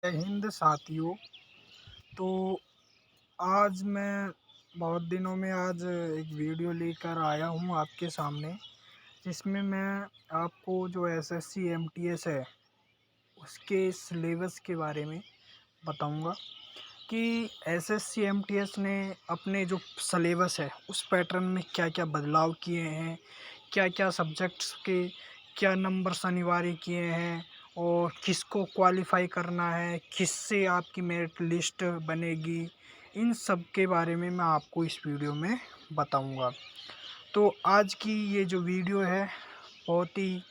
जय हिंद साथियों। तो आज मैं बहुत दिनों में आज एक वीडियो लेकर आया हूँ आपके सामने, जिसमें मैं आपको जो एसएससी एमटीएस है उसके सिलेबस के बारे में बताऊंगा कि एसएससी एमटीएस ने अपने जो सिलेबस है उस पैटर्न में क्या क्या बदलाव किए हैं, क्या क्या सब्जेक्ट्स के क्या नंबर्स अनिवार्य किए हैं और किसको क्वालिफाई करना है, किससे आपकी मेरिट लिस्ट बनेगी, इन सब के बारे में मैं आपको इस वीडियो में बताऊंगा। तो आज की ये जो वीडियो है बहुत ही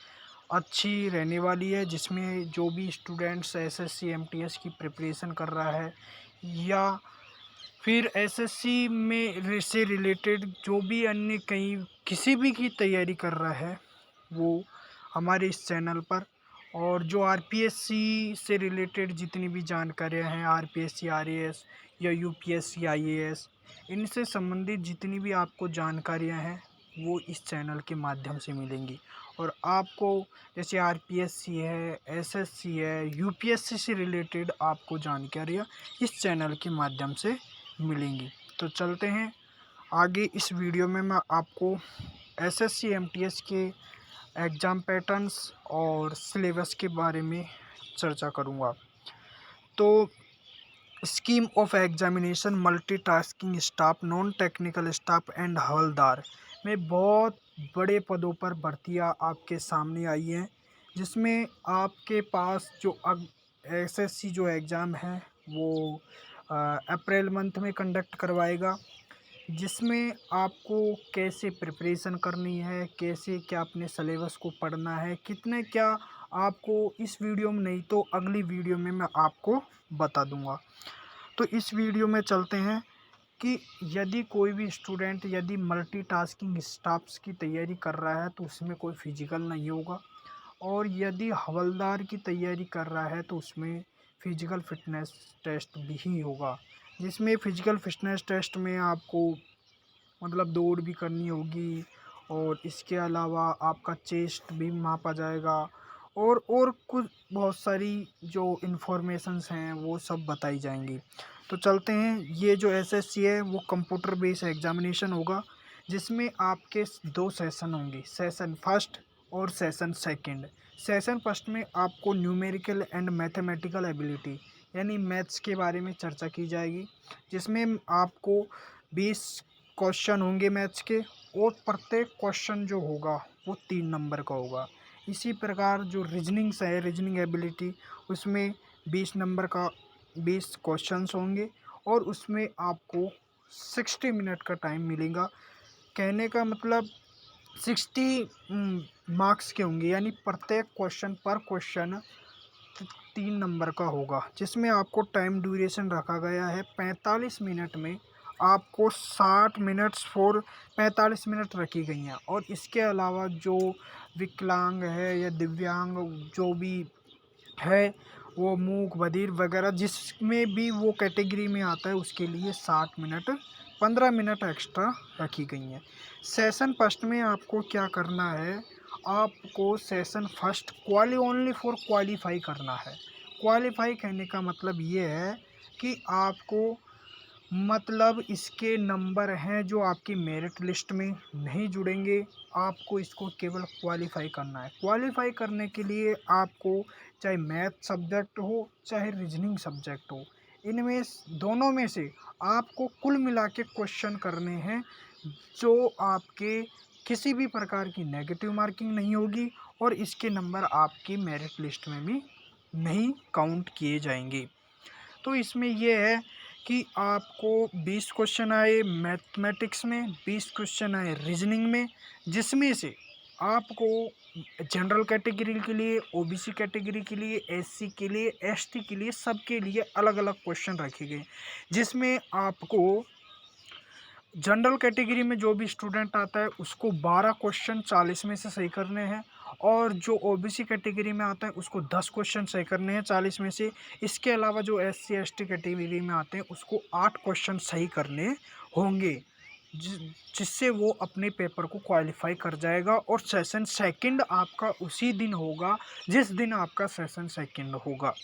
अच्छी रहने वाली है, जिसमें जो भी स्टूडेंट्स एसएससी एमटीएस की प्रिपरेशन कर रहा है या फिर एसएससी में से रिलेटेड जो भी अन्य कहीं किसी भी की तैयारी कर रहा है वो हमारे इस चैनल पर, और जो आरपीएससी से रिलेटेड जितनी भी जानकारियां हैं, आरपीएससी आरएएस या यूपीएससी आईएएस, इनसे संबंधित जितनी भी आपको जानकारियां हैं वो इस चैनल के माध्यम से मिलेंगी। और आपको जैसे आरपीएससी है, एसएससी है, यूपीएससी से रिलेटेड आपको जानकारियाँ इस चैनल के माध्यम से मिलेंगी। तो चलते हैं आगे। इस वीडियो में मैं आपको एसएससी एमटीएस के एग्ज़ाम पैटर्न्स और सिलेबस के बारे में चर्चा करूँगा। तो scheme of examination, multitasking staff, non technical staff and havildar में बहुत बड़े पदों पर भर्तियां आपके सामने आई हैं, जिसमें आपके पास जो एसएससी जो एग्ज़ाम है वो अप्रैल मंथ में कंडक्ट करवाएगा, जिसमें आपको कैसे प्रिपरेशन करनी है, कैसे क्या अपने सिलेबस को पढ़ना है, कितने क्या आपको इस वीडियो में नहीं तो अगली वीडियो में मैं आपको बता दूंगा। तो इस वीडियो में चलते हैं कि यदि कोई भी स्टूडेंट यदि मल्टीटास्किंग स्टाफ्स की तैयारी कर रहा है तो उसमें कोई फिजिकल नहीं होगा, और यदि हवलदार की तैयारी कर रहा है तो उसमें फिजिकल फिटनेस टेस्ट भी होगा, जिसमें फिजिकल फिटनेस टेस्ट में आपको मतलब दौड़ भी करनी होगी, और इसके अलावा आपका चेस्ट भी मापा जाएगा, और कुछ बहुत सारी जो इन्फॉर्मेशंस हैं वो सब बताई जाएंगी। तो चलते हैं। ये जो एसएससी है वो कंप्यूटर बेस्ड एग्जामिनेशन होगा, जिसमें आपके दो सेशन होंगे, सेशन फर्स्ट और सेशन सेकंड। सेशन फर्स्ट में आपको न्यूमेरिकल एंड मैथमेटिकल एबिलिटी यानी मैथ्स के बारे में चर्चा की जाएगी, जिसमें आपको 20 क्वेश्चन होंगे मैथ्स के, और प्रत्येक क्वेश्चन जो होगा वो 3 नंबर का होगा। इसी प्रकार जो रीजनिंग्स है, रीजनिंग एबिलिटी, उसमें 20 नंबर का 20 क्वेश्चंस होंगे, और उसमें आपको 60 मिनट का टाइम मिलेगा। कहने का मतलब 60 मार्क्स के होंगे, यानी प्रत्येक क्वेश्चन पर क्वेश्चन 3 नंबर का होगा, जिसमें आपको टाइम ड्यूरेशन रखा गया है 45 मिनट में। आपको 60 मिनट्स फॉर 45 मिनट रखी गई हैं, और इसके अलावा जो विकलांग है या दिव्यांग जो भी है, वो मूक बधिर वगैरह जिसमें भी वो कैटेगरी में आता है उसके लिए 60 मिनट 15 मिनट एक्स्ट्रा रखी गई हैं। सेशन फर्स्ट में आपको क्या करना है, आपको session first only for qualify करना है। क्वालिफाई करने का मतलब ये है कि आपको मतलब इसके नंबर हैं जो आपकी मेरिट लिस्ट में नहीं जुड़ेंगे, आपको इसको केवल क्वालिफाई करना है। क्वालिफाई करने के लिए आपको चाहे मैथ सब्जेक्ट हो चाहे रीजनिंग सब्जेक्ट हो, इनमें दोनों में से आपको कुल मिला के क्वेश्चन करने हैं जो आपके किसी भी प्रकार की नेगेटिव मार्किंग नहीं होगी, और इसके नंबर आपकी मेरिट लिस्ट में भी नहीं काउंट किए जाएंगे। तो इसमें यह है कि आपको 20 क्वेश्चन आए मैथमेटिक्स में, 20 क्वेश्चन आए रीजनिंग में, जिसमें से आपको जनरल कैटेगरी के लिए, ओबीसी कैटेगरी के लिए, एससी के लिए, एसटी के लिए, सबके लिए अलग अलग क्वेश्चन रखे गए, जिसमें आपको जनरल कैटेगरी में जो भी स्टूडेंट आता है उसको 12 क्वेश्चन 40 में से सही करने हैं, और जो ओबीसी कैटेगरी में आता है उसको 10 क्वेश्चन सही करने हैं 40 में से। इसके अलावा जो एससी एसटी कैटेगरी में आते हैं उसको 8 क्वेश्चन सही करने होंगे, जि जिससे वो अपने पेपर को क्वालिफ़ाई कर जाएगा और सेशन सेकंड आपका उसी दिन होगा जिस दिन आपका सेशन सेकंड होगा।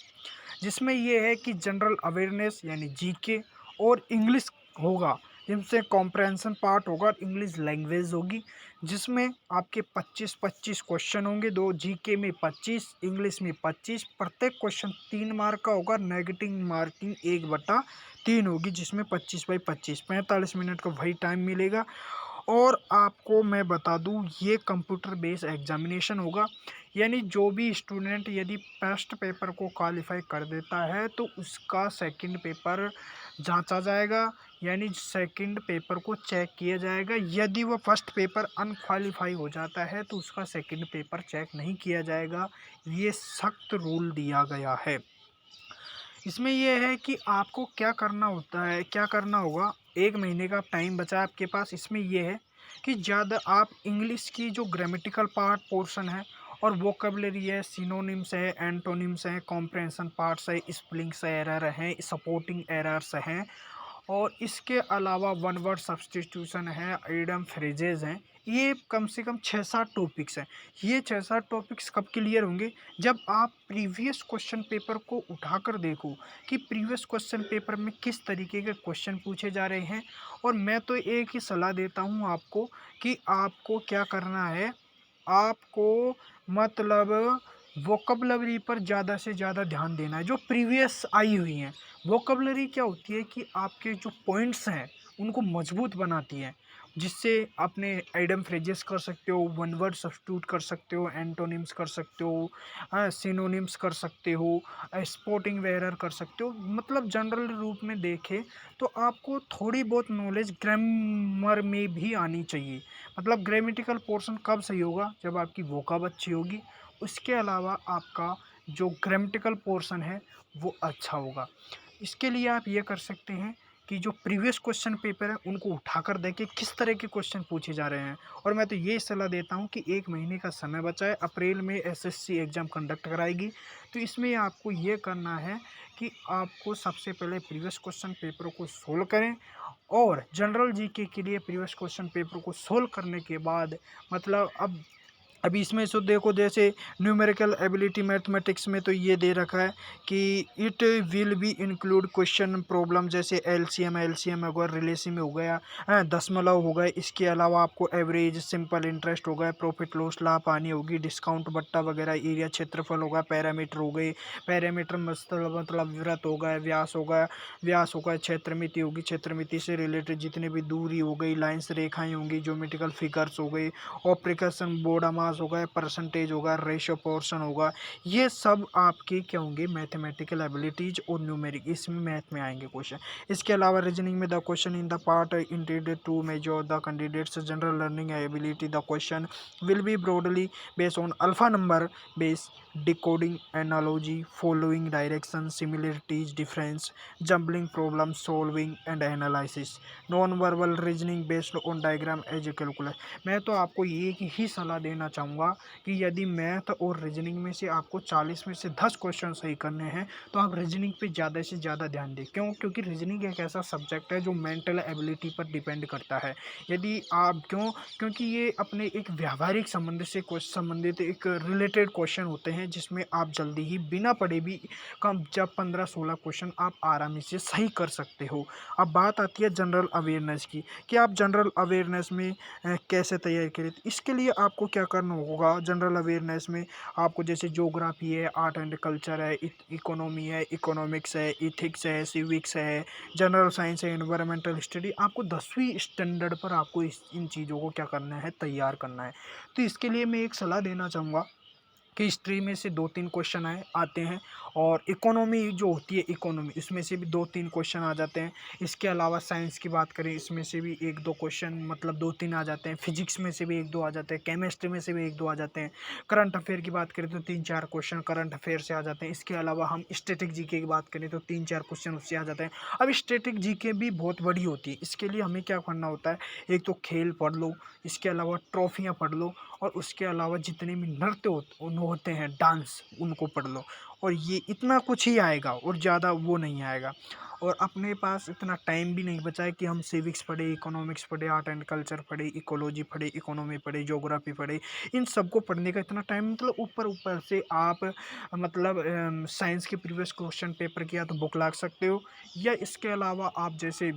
जिसमें ये है कि जनरल अवेयरनेस यानी जीके और इंग्लिश होगा, जिनसे कॉम्प्रहेंशन पार्ट होगा और इंग्लिश लैंग्वेज होगी, जिसमें आपके 25-25 क्वेश्चन होंगे, 2 जीके में 25, इंग्लिश में 25, प्रत्येक क्वेश्चन 3 मार्क का होगा, नेगेटिव मार्किंग 1/3 होगी, जिसमें 25/25 45 मिनट का वही टाइम मिलेगा। और आपको मैं बता दूं, ये कंप्यूटर बेस्ड एग्जामिनेशन होगा, यानी जो भी स्टूडेंट यदि फर्स्ट पेपर को क्वालिफाई कर देता है तो उसका सेकंड पेपर जांचा जाएगा, यानी सेकंड पेपर को चेक किया जाएगा। यदि वह फर्स्ट पेपर अनक्वालिफाई हो जाता है तो उसका सेकंड पेपर चेक नहीं किया जाएगा। ये सख्त रूल दिया गया है। इसमें यह है कि आपको क्या करना होता है, क्या करना होगा। 1 महीने का टाइम बचा है आपके पास। इसमें यह है कि ज़्यादा आप इंग्लिश की जो ग्रामेटिकल पार्ट पोर्शन है और वोकेबलरी है, सिनोनिम्स है, एंटोनिम्स हैं, कॉम्प्रहेंशन पार्ट्स है, स्पेलिंग्स एरर हैं, सपोर्टिंग एरर्स हैं, और इसके अलावा वन वर्ड सब्स्टिट्यूशन है, इडियम फ्रेजेज हैं। ये कम से कम 6-7 टॉपिक्स हैं। ये 6-7 टॉपिक्स कब क्लियर होंगे, जब आप प्रीवियस क्वेश्चन पेपर को उठाकर देखो कि प्रीवियस क्वेश्चन पेपर में किस तरीके के क्वेश्चन पूछे जा रहे हैं। और मैं तो एक ही सलाह देता हूँ आपको कि आपको क्या करना है, आपको मतलब वोकैबुलरी पर ज़्यादा से ज़्यादा ध्यान देना है जो प्रीवियस आई हुई हैं। वोकैबुलरी क्या होती है कि आपके जो पॉइंट्स हैं उनको मजबूत बनाती है, जिससे अपने आइडम फ्रेजेस कर सकते हो, वन वर्ड सब्स्टिट्यूट कर सकते हो, एंटोनिम्स कर सकते हो, सिनोनिम्स कर सकते हो, स्पोर्टिंग वेरर कर सकते हो। मतलब जनरल रूप में देखें तो आपको थोड़ी बहुत नॉलेज ग्रामर में भी आनी चाहिए। मतलब ग्रामेटिकल पोर्शन कब सही होगा, जब आपकी वोकैब अच्छी होगी। उसके अलावा आपका जो ग्रामेटिकल पोर्शन है वो अच्छा होगा। इसके लिए आप ये कर सकते हैं कि जो प्रीवियस क्वेश्चन पेपर है उनको उठाकर देखें किस तरह के क्वेश्चन पूछे जा रहे हैं। और मैं तो ये सलाह देता हूँ कि 1 महीने का समय बचा है, अप्रैल में एसएससी एग्ज़ाम कंडक्ट कराएगी। तो इसमें आपको ये करना है कि आपको सबसे पहले प्रीवियस क्वेश्चन पेपरों को सोल्व करें, और जनरल जीके के लिए प्रीवियस क्वेश्चन पेपर को सोल्व करने के बाद मतलब अभी इसमें सो देखो, जैसे न्यूमेरिकल एबिलिटी मैथमेटिक्स में तो ये दे रखा है कि it will be include question problem, जैसे एलसीएम अगर रिलेशन में हो गया, दशमलव हो गए। इसके अलावा आपको एवरेज, सिंपल इंटरेस्ट हो गया, प्रॉफिट लॉस लाभ हानि होगी, डिस्काउंट बट्टा वगैरह, एरिया क्षेत्रफल होगा, पैरामीटर हो गए, पैरामीटर मतलब वृत्त हो गया, व्यास होगा, क्षेत्रमिति होगी, क्षेत्रमिति से रिलेटेड जितने भी दूरी हो गई, लाइन्स रेखाएं होंगी, ज्योमेट्रिकल फिगर्स हो गई, ऑप्रिकेशन बोर्ड मास होगा, परसेंटेज होगा, रेशियो पोर्शन होगा। ये सब आपके क्या होंगे, मैथमेटिकल एबिलिटीज और न्यूमेरिक, इसमें मैथ में आएंगे क्वेश्चन। इसके अलावा रीजनिंग में the question in the part intended to measure the candidates general learning ability, the question will be broadly based on alpha number base decoding analogy following direction similarities difference jumbling problem solving and analysis non verbal reasoning based on diagram as a calculus. मैं तो आपको एक ही सलाह देना चाहूँगा कि यदि math और रीजनिंग में से आपको 40 में से 10 क्वेश्चन सही करने हैं तो आप रीजनिंग पे ज़्यादा से ज़्यादा ध्यान दें। क्यों? क्योंकि रीजनिंग एक ऐसा सब्जेक्ट है जो मेंटल एबिलिटी पर डिपेंड करता है। यदि आप क्योंकि ये अपने एक व्यावहारिक संबंध से संबंधित एक रिलेटेड क्वेश्चन होते हैं, जिसमें आप जल्दी ही बिना पढ़े भी कम जब 15-16 क्वेश्चन आप आरामी से सही कर सकते हो। अब बात आती है जनरल अवेयरनेस की कि आप जनरल अवेयरनेस में कैसे तैयारी करें। तो इसके लिए आपको क्या करना होगा, जनरल अवेयरनेस में आपको जैसे ज्योग्राफी है, आर्ट एंड कल्चर है, इकोनॉमी है, इकोनॉमिक्स है, इथिक्स है, सिविक्स है, जनरल साइंस है, एनवायरमेंटल स्टडी, आपको 10वीं स्टैंडर्ड पर आपको इन चीज़ों को क्या करना है, तैयार करना है। तो इसके लिए मैं एक सलाह देना चाहूँगा कि हिस्ट्री में से 2-3 क्वेश्चन आते हैं, और इकोनॉमी जो होती है, इकोनॉमी इसमें से भी 2-3 क्वेश्चन आ जाते हैं। इसके अलावा साइंस की बात करें, इसमें से भी 1-2 क्वेश्चन मतलब 2-3 आ जाते हैं। फिजिक्स में से भी 1-2 आ जाते हैं, केमिस्ट्री में से भी 1-2 आ जाते हैं। करंट अफेयर की बात करें तो 3-4 क्वेश्चन करंट अफेयर से आ जाते हैं। इसके अलावा हम स्टैटिक जीके की बात करें तो 3-4 क्वेश्चन उससे आ जाते हैं। अब स्टैटिक जीके भी बहुत बड़ी होती है। इसके लिए हमें क्या करना होता है, एक तो खेल पढ़ लो, इसके अलावा ट्रॉफियाँ पढ़ लो, और उसके अलावा जितने भी होते हैं डांस, उनको पढ़ लो, और ये इतना कुछ ही आएगा और ज़्यादा वो नहीं आएगा। और अपने पास इतना टाइम भी नहीं बचा है कि हम सिविक्स पढ़े, इकोनॉमिक्स पढ़े, आर्ट एंड कल्चर पढ़े, इकोलॉजी पढ़े, इकोनॉमी पढ़े, ज्योग्राफी पढ़े। इन सबको पढ़ने का इतना टाइम, मतलब ऊपर ऊपर से आप मतलब साइंस के प्रीवियस क्वेश्चन पेपर की या तो बुक ला सकते हो, या इसके अलावा आप जैसे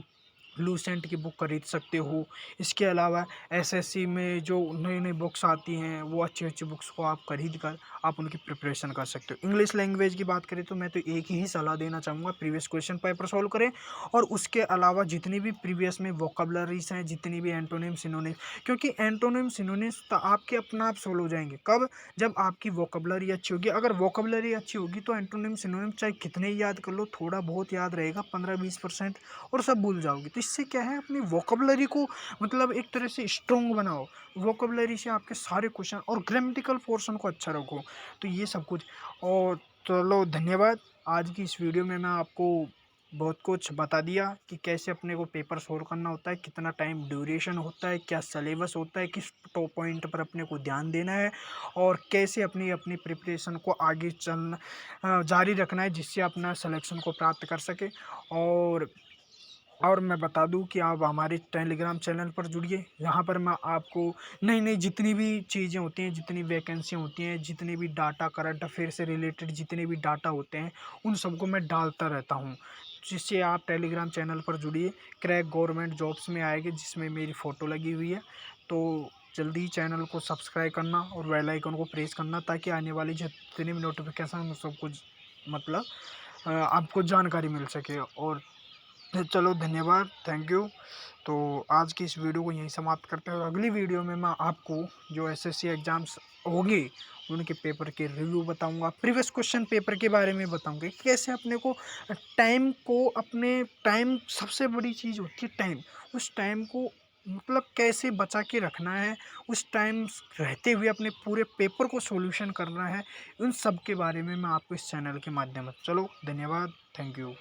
लूसेंट की बुक खरीद सकते हो। इसके अलावा एसएससी में जो नई नई बुक्स आती हैं, वो अच्छी अच्छी बुक्स को आप खरीद कर आप उनकी प्रिपरेशन कर सकते हो। इंग्लिश लैंग्वेज की बात करें तो मैं तो एक ही सलाह देना चाहूँगा, प्रीवियस क्वेश्चन पेपर सॉल्व करें, और उसके अलावा जितनी भी प्रीवियस में वोकेबलरीज हैं, जितनी भी एंटोनिम सिनोनिम, क्योंकि एंटोनिम सिनोनिम्स तो आपके अपना आप सोल्व हो जाएंगे कब, जब आपकी वोकेबलरी अच्छी होगी। अगर वोकेबलरी अच्छी होगी तो एंटोनिम सिनोनिम चाहे कितने ही याद कर लो, थोड़ा बहुत याद रहेगा, 15-20%, और सब भूल जाओगे। तो इससे क्या है, अपनी वोकेबलरी को मतलब एक तरह से स्ट्रोंग बनाओ, वोकेबलरी से आपके सारे क्वेश्चन, और ग्रामेटिकल पोर्शन को अच्छा रखो। तो ये सब कुछ। और चलो धन्यवाद। आज की इस वीडियो में मैं आपको बहुत कुछ बता दिया कि कैसे अपने को पेपर सोल्व करना होता है, कितना टाइम ड्यूरेशन होता है, क्या सिलेबस होता है, किस टॉप पॉइंट पर अपने को ध्यान देना है, और कैसे अपनी अपनी प्रिपरेशन को आगे चलना जारी रखना है, जिससे अपना सिलेक्शन को प्राप्त कर सके। और मैं बता दूं कि आप हमारे टेलीग्राम चैनल पर जुड़िए। यहाँ पर मैं आपको नई नई जितनी भी चीज़ें होती हैं, जितनी वैकेंसी होती हैं, जितने भी डाटा, करंट अफेयर से रिलेटेड जितने भी डाटा होते हैं, उन सबको मैं डालता रहता हूँ, जिससे आप टेलीग्राम चैनल पर जुड़िए। क्रैक गवर्नमेंट जॉब्स में आएगी, जिसमें मेरी फ़ोटो लगी हुई है। तो जल्दी चैनल को सब्सक्राइब करना और बेल आइकन को प्रेस करना, ताकि आने वाली जितनी भी नोटिफिकेशन सब कुछ मतलब आपको जानकारी मिल सके। और चलो धन्यवाद, थैंक यू। तो आज की इस वीडियो को यहीं समाप्त करते हैं, और अगली वीडियो में मैं आपको जो एसएससी एग्ज़ाम्स होंगे उनके पेपर के रिव्यू बताऊंगा, प्रीवियस क्वेश्चन पेपर के बारे में बताऊंगा कि कैसे अपने को टाइम को, अपने टाइम सबसे बड़ी चीज़ होती है टाइम, उस टाइम को मतलब कैसे बचा के रखना है, उस टाइम रहते हुए अपने पूरे पेपर को सॉल्यूशन करना है। उन सब के बारे में मैं आपको इस चैनल के माध्यम से, चलो धन्यवाद, थैंक यू।